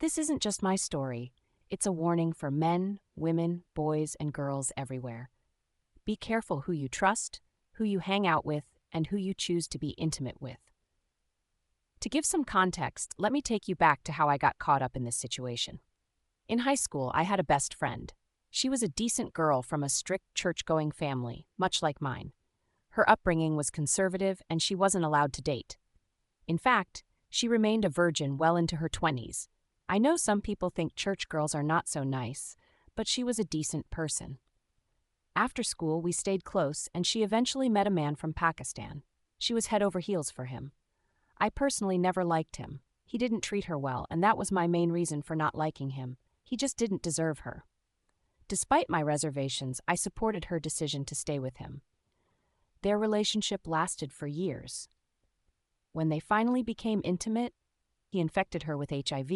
This isn't just my story. It's a warning for men, women, boys, and girls everywhere. Be careful who you trust, who you hang out with, and who you choose to be intimate with. To give some context, let me take you back to how I got caught up in this situation. In high school, I had a best friend. She was a decent girl from a strict church-going family, much like mine. Her upbringing was conservative, and she wasn't allowed to date. In fact, she remained a virgin well into her 20s. I know some people think church girls are not so nice, but she was a decent person. After school, we stayed close, and she eventually met a man from Pakistan. She was head over heels for him. I personally never liked him. He didn't treat her well, and that was my main reason for not liking him. He just didn't deserve her. Despite my reservations, I supported her decision to stay with him. Their relationship lasted for years. When they finally became intimate, he infected her with HIV,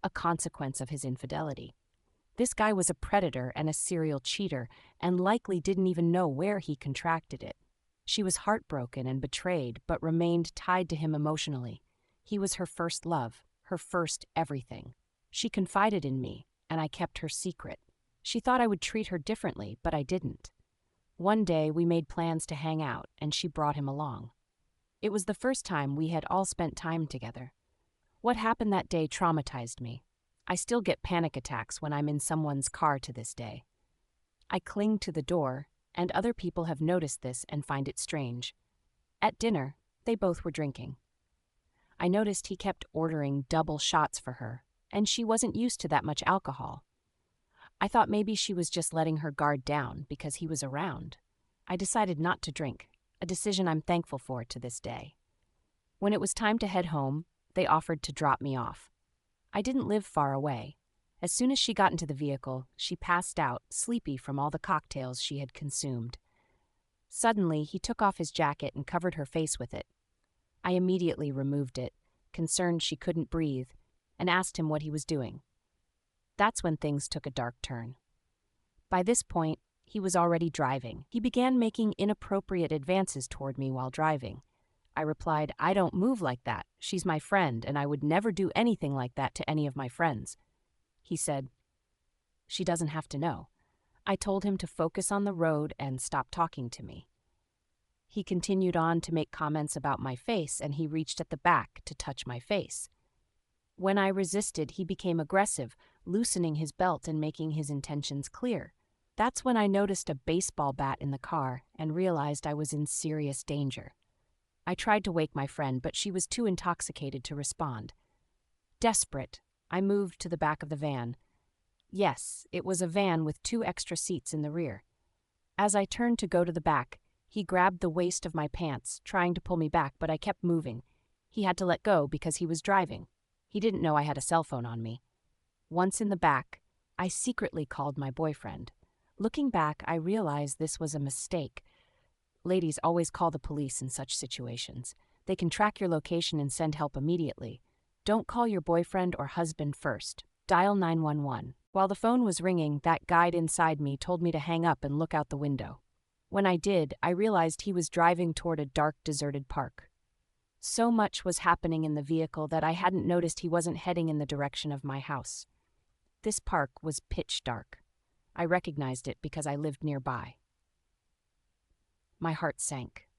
a consequence of his infidelity. This guy was a predator and a serial cheater, and likely didn't even know where he contracted it. She was heartbroken and betrayed, but remained tied to him emotionally. He was her first love, her first everything. She confided in me, and I kept her secret. She thought I would treat her differently, but I didn't. One day, we made plans to hang out, and she brought him along. It was the first time we had all spent time together. What happened that day traumatized me. I still get panic attacks when I'm in someone's car to this day. I cling to the door, and other people have noticed this and find it strange. At dinner, they both were drinking. I noticed he kept ordering double shots for her, and she wasn't used to that much alcohol. I thought maybe she was just letting her guard down because he was around. I decided not to drink, a decision I'm thankful for to this day. When it was time to head home, they offered to drop me off. I didn't live far away. As soon as she got into the vehicle, she passed out, sleepy from all the cocktails she had consumed. Suddenly, he took off his jacket and covered her face with it. I immediately removed it, concerned she couldn't breathe, and asked him what he was doing. That's when things took a dark turn. By this point, he was already driving. He began making inappropriate advances toward me while driving. I replied, "I don't move like that. She's my friend, and I would never do anything like that to any of my friends." He said, "She doesn't have to know." I told him to focus on the road and stop talking to me. He continued on to make comments about my face, and he reached at the back to touch my face. When I resisted, he became aggressive, loosening his belt and making his intentions clear. That's when I noticed a baseball bat in the car and realized I was in serious danger. I tried to wake my friend, but she was too intoxicated to respond. Desperate, I moved to the back of the van. Yes, it was a van with 2 extra seats in the rear. As I turned to go to the back, he grabbed the waist of my pants, trying to pull me back, but I kept moving. He had to let go because he was driving. He didn't know I had a cell phone on me. Once in the back, I secretly called my boyfriend. Looking back, I realized this was a mistake. Ladies always call the police in such situations. They can track your location and send help immediately. Don't call your boyfriend or husband first. Dial 911. While the phone was ringing, that guide inside me told me to hang up and look out the window. When I did, I realized he was driving toward a dark, deserted park. So much was happening in the vehicle that I hadn't noticed he wasn't heading in the direction of my house. This park was pitch dark. I recognized it because I lived nearby. My heart sank.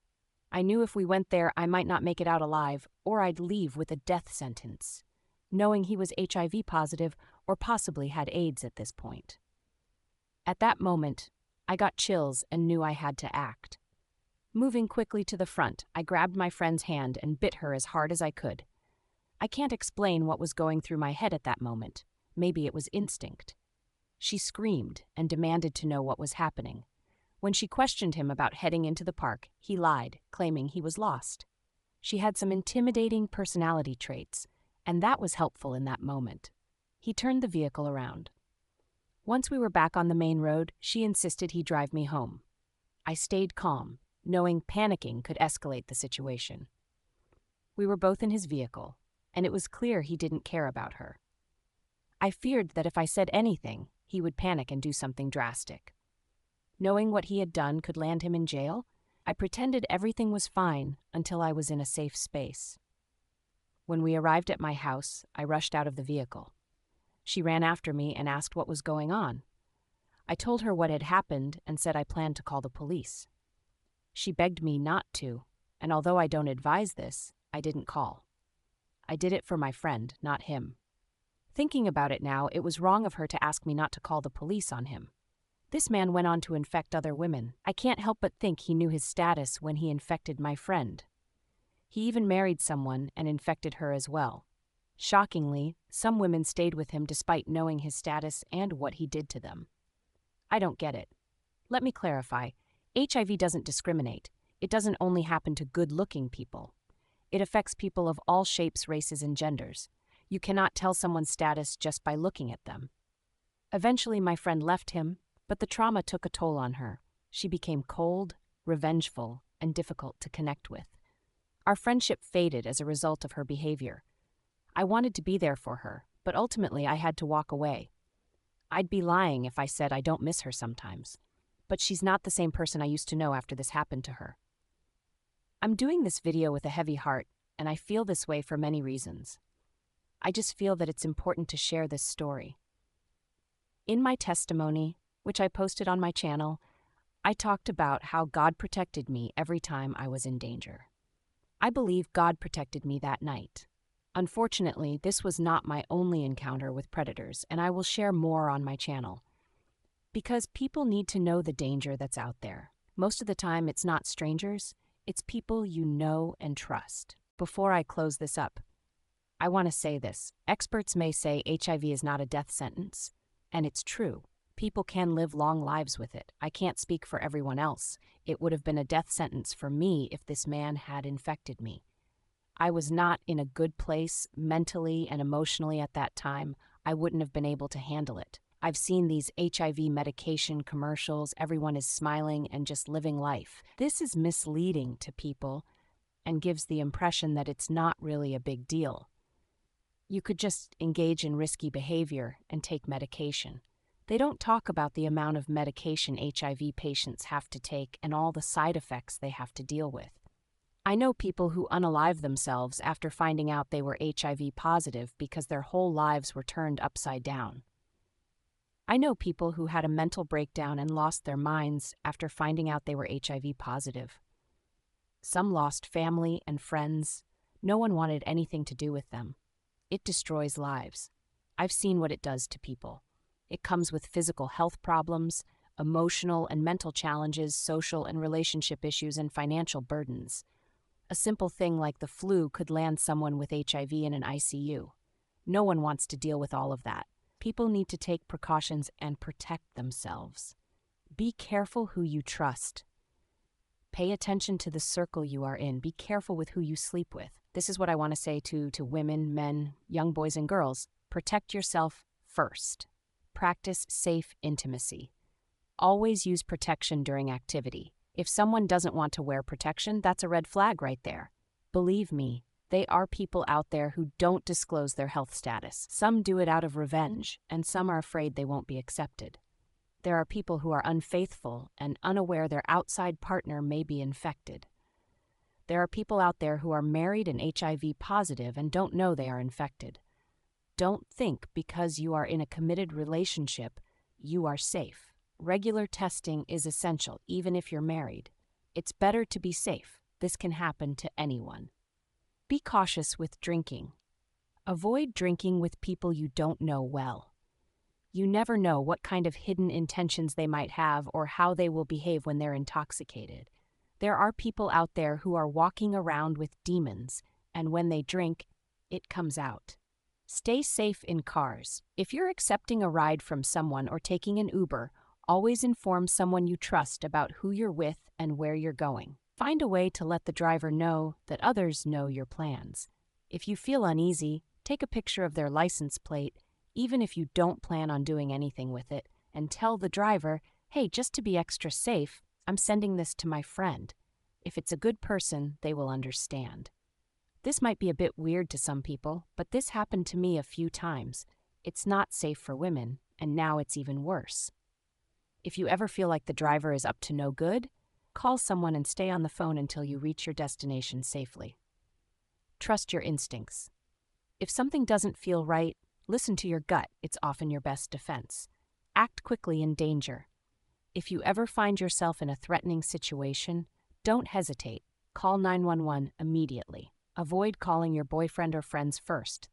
I knew if we went there, I might not make it out alive, or I'd leave with a death sentence, knowing he was HIV positive or possibly had AIDS at this point. At that moment, I got chills and knew I had to act. Moving quickly to the front, I grabbed my friend's hand and bit her as hard as I could. I can't explain what was going through my head at that moment. Maybe it was instinct. She screamed and demanded to know what was happening. When she questioned him about heading into the park, he lied, claiming he was lost. She had some intimidating personality traits, and that was helpful in that moment. He turned the vehicle around. Once we were back on the main road, she insisted he drive me home. I stayed calm, knowing panicking could escalate the situation. We were both in his vehicle, and it was clear he didn't care about her. I feared that if I said anything, he would panic and do something drastic. Knowing what he had done could land him in jail, I pretended everything was fine until I was in a safe space. When we arrived at my house, I rushed out of the vehicle. She ran after me and asked what was going on. I told her what had happened and said I planned to call the police. She begged me not to, and although I don't advise this, I didn't call. I did it for my friend, not him. Thinking about it now, it was wrong of her to ask me not to call the police on him. This man went on to infect other women. I can't help but think he knew his status when he infected my friend. He even married someone and infected her as well. Shockingly, some women stayed with him despite knowing his status and what he did to them. I don't get it. Let me clarify. HIV doesn't discriminate. It doesn't only happen to good-looking people. It affects people of all shapes, races, and genders. You cannot tell someone's status just by looking at them. Eventually, my friend left him, but the trauma took a toll on her. She became cold, revengeful, and difficult to connect with. Our friendship faded as a result of her behavior. I wanted to be there for her, but ultimately I had to walk away. I'd be lying if I said I don't miss her sometimes. But she's not the same person I used to know after this happened to her. I'm doing this video with a heavy heart, and I feel this way for many reasons. I just feel that it's important to share this story. In my testimony, which I posted on my channel, I talked about how God protected me every time I was in danger. I believe God protected me that night. Unfortunately, this was not my only encounter with predators, and I will share more on my channel. Because people need to know the danger that's out there. Most of the time, it's not strangers, it's people you know and trust. Before I close this up, I want to say this. Experts may say HIV is not a death sentence, and it's true. People can live long lives with it. I can't speak for everyone else. It would have been a death sentence for me if this man had infected me. I was not in a good place mentally and emotionally at that time. I wouldn't have been able to handle it. I've seen these HIV medication commercials. Everyone is smiling and just living life. This is misleading to people and gives the impression that it's not really a big deal. You could just engage in risky behavior and take medication. They don't talk about the amount of medication HIV patients have to take and all the side effects they have to deal with. I know people who unalive themselves after finding out they were HIV positive because their whole lives were turned upside down. I know people who had a mental breakdown and lost their minds after finding out they were HIV positive. Some lost family and friends. No one wanted anything to do with them. It destroys lives. I've seen what it does to people. It comes with physical health problems, emotional and mental challenges, social and relationship issues, and financial burdens. A simple thing like the flu could land someone with HIV in an ICU. No one wants to deal with all of that. People need to take precautions and protect themselves. Be careful who you trust. Pay attention to the circle you are in. Be careful with who you sleep with. This is what I want to say to women, men, young boys and girls. Protect yourself first. Practice safe intimacy. Always use protection during activity. If someone doesn't want to wear protection, that's a red flag right there. Believe me, there are people out there who don't disclose their health status. Some do it out of revenge, and some are afraid they won't be accepted. There are people who are unfaithful and unaware their outside partner may be infected. There are people out there who are married and HIV positive and don't know they are infected. Don't think because you are in a committed relationship, you are safe. Regular testing is essential, even if you're married. It's better to be safe. This can happen to anyone. Be cautious with drinking. Avoid drinking with people you don't know well. You never know what kind of hidden intentions they might have or how they will behave when they're intoxicated. There are people out there who are walking around with demons, and when they drink, it comes out. Stay safe in cars. If you're accepting a ride from someone or taking an Uber, always inform someone you trust about who you're with and where you're going. Find a way to let the driver know that others know your plans. If you feel uneasy, take a picture of their license plate, even if you don't plan on doing anything with it, and tell the driver, hey, just to be extra safe, I'm sending this to my friend. If it's a good person, they will understand. This might be a bit weird to some people, but this happened to me a few times. It's not safe for women, and now it's even worse. If you ever feel like the driver is up to no good, call someone and stay on the phone until you reach your destination safely. Trust your instincts. If something doesn't feel right, Listen to your gut, it's often your best defense. Act quickly in danger. If you ever find yourself in a threatening situation, don't hesitate. Call 911 immediately. Avoid calling your boyfriend or friends first.